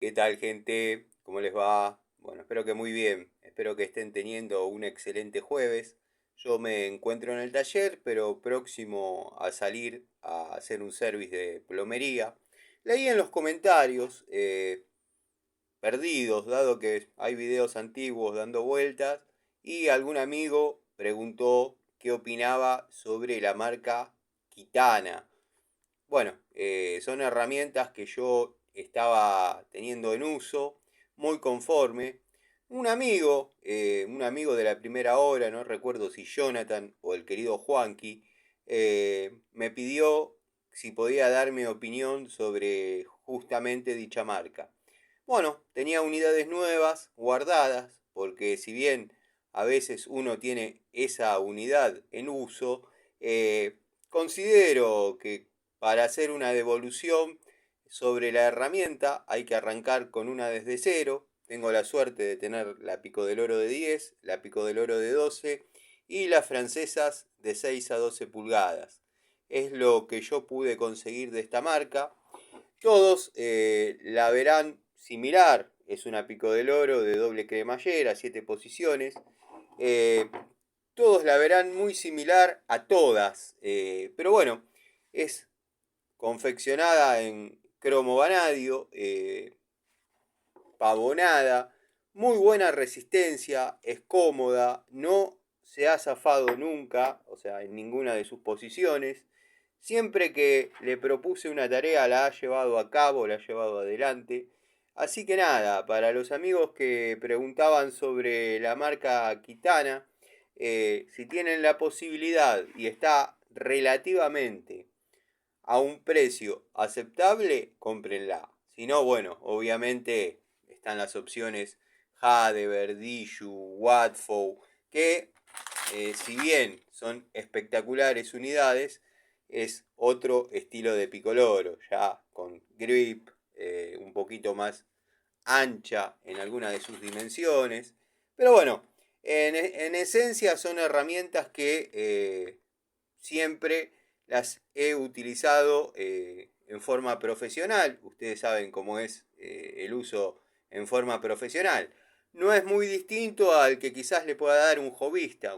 ¿Qué tal, gente? ¿Cómo les va? Bueno, espero que muy bien. Espero que estén teniendo un excelente jueves. Yo me encuentro en el taller, pero próximo a salir a hacer un service de plomería. Leí en los comentarios, perdidos, dado que hay videos antiguos dando vueltas, y algún amigo preguntó qué opinaba sobre la marca Kitana. Bueno, son herramientas que yo estaba teniendo en uso, muy conforme. Un amigo de la primera hora, no recuerdo si Jonathan o el querido Juanqui, me pidió si podía dar mi opinión sobre justamente dicha marca. Bueno, tenía unidades nuevas guardadas, porque si bien a veces uno tiene esa unidad en uso, considero que para hacer una devolución sobre la herramienta hay que arrancar con una desde cero. Tengo la suerte de tener la Pico del Oro de 10, la Pico del Oro de 12 y las francesas de 6 a 12 pulgadas. Es lo que yo pude conseguir de esta marca. Todos la verán similar. Es una Pico del Oro de doble cremallera, 7 posiciones. Eh, Todos la verán muy similar a todas. Pero bueno, es confeccionada en cromo vanadio, pavonada, muy buena resistencia, es cómoda, no se ha zafado nunca, o sea, en ninguna de sus posiciones. Siempre que le propuse una tarea la ha llevado a cabo, la ha llevado adelante. Así que nada, para los amigos que preguntaban sobre la marca Kitana, si tienen la posibilidad y está relativamente a un precio aceptable, cómprenla. Si no, bueno, obviamente están las opciones Jade, Verdillo, Watford, que si bien son espectaculares unidades, es otro estilo de picoloro, ya con grip, un poquito más ancha en alguna de sus dimensiones. Pero bueno, en esencia son herramientas que siempre las he utilizado en forma profesional. Ustedes saben cómo es el uso en forma profesional. No es muy distinto al que quizás le pueda dar un jovista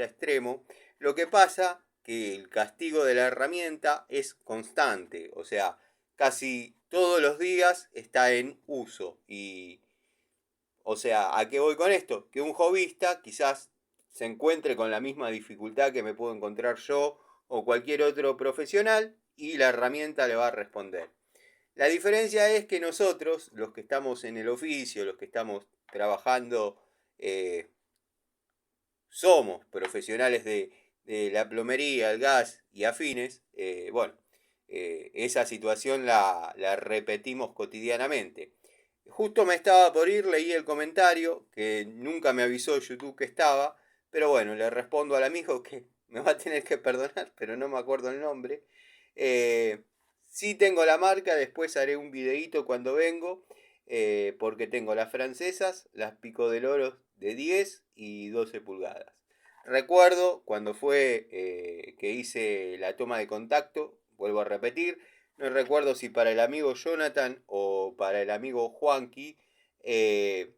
extremo. Lo que pasa que el castigo de la herramienta es constante, o sea, casi todos los días está en uso. Y, o sea, ¿a qué voy con esto? Que un jovista quizás se encuentre con la misma dificultad que me puedo encontrar yo o cualquier otro profesional y la herramienta le va a responder. La diferencia es que nosotros, los que estamos en el oficio, los que estamos trabajando, eh, somos profesionales de la plomería, el gas y afines, bueno, esa situación la repetimos cotidianamente. Justo me estaba por ir, leí el comentario, que nunca me avisó YouTube que estaba, pero bueno, le respondo al amigo que me va a tener que perdonar, pero no me acuerdo el nombre. Eh, sí tengo la marca, después haré un videíto cuando vengo, porque tengo las francesas, las Pico del Oro de 10 y 12 pulgadas. Recuerdo cuando fue que hice la toma de contacto, vuelvo a repetir, no recuerdo si para el amigo Jonathan o para el amigo Juanqui. eh,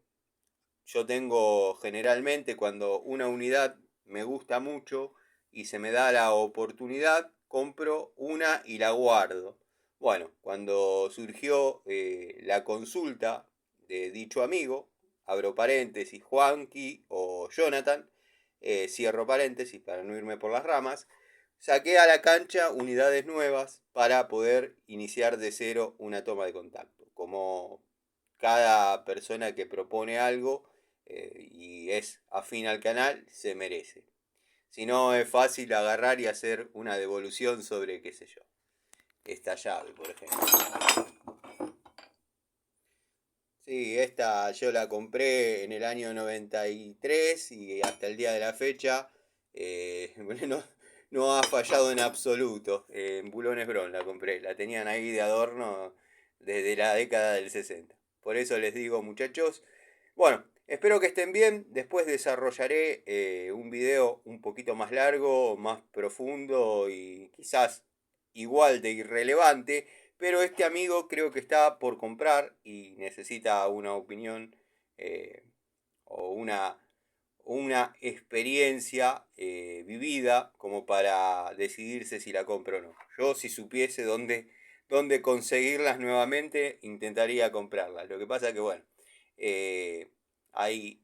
yo tengo generalmente cuando una unidad me gusta mucho y se me da la oportunidad, compro una y la guardo. Bueno, cuando surgió la consulta de dicho amigo, abro paréntesis, Juanqui o Jonathan, cierro paréntesis para no irme por las ramas, saqué a la cancha unidades nuevas para poder iniciar de cero una toma de contacto. Como cada persona que propone algo y es afín al canal, se merece. Si no, es fácil agarrar y hacer una devolución sobre, qué sé yo, esta llave, por ejemplo. Sí, esta yo la compré en el año 93 y hasta el día de la fecha no, no ha fallado en absoluto. En Bulones Bron la compré, la tenían ahí de adorno desde la década del 60. Por eso les digo, muchachos, bueno, espero que estén bien. Después desarrollaré un video un poquito más largo, más profundo y quizás igual de irrelevante, Pero este amigo creo que está por comprar y necesita una opinión o una experiencia vivida como para decidirse si la compro o no. Yo si supiese dónde conseguirlas nuevamente, intentaría comprarlas. Lo que pasa es que, bueno, hay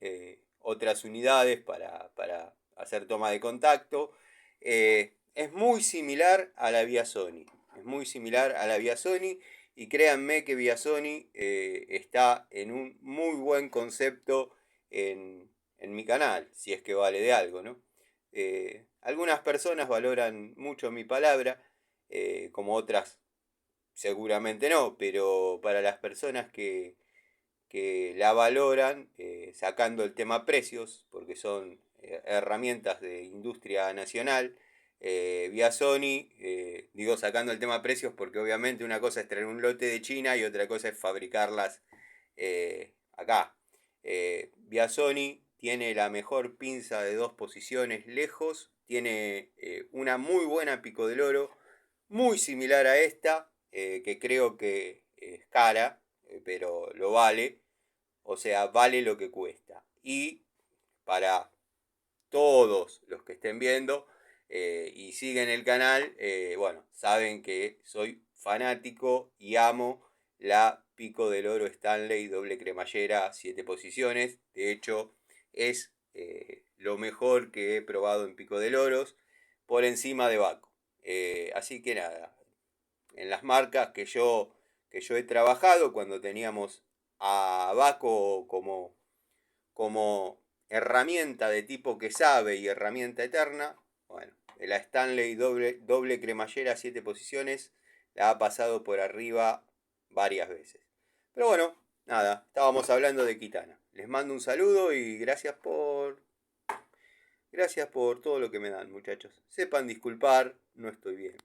otras unidades para hacer toma de contacto. Es muy similar a la vía Sony. Es muy similar a la vía Sony. Y créanme que vía Sony está en un muy buen concepto en mi canal, si es que vale de algo, ¿no? Algunas personas valoran mucho mi palabra, como otras seguramente no, pero para las personas que la valoran, sacando el tema precios, porque son herramientas de industria nacional, vía Sony, digo sacando el tema precios porque obviamente una cosa es traer un lote de China y otra cosa es fabricarlas acá. Vía Sony tiene la mejor pinza de 2 posiciones lejos, tiene una muy buena pico del oro, muy similar a esta, que creo que es cara, pero lo vale, o sea, vale lo que cuesta. Y para todos los que estén viendo y siguen el canal, bueno, saben que soy fanático y amo la Pico del Oro Stanley doble cremallera 7 posiciones. De hecho, es lo mejor que he probado en Pico del Oros por encima de Baco. Así que nada, en las marcas que yo he trabajado cuando teníamos a Baco como herramienta de tipo que sabe y herramienta eterna, bueno, la Stanley doble cremallera 7 posiciones la ha pasado por arriba varias veces. Pero bueno, nada, estábamos hablando de Kitana. Les mando un saludo y gracias por todo lo que me dan, muchachos. Sepan disculpar, no estoy bien.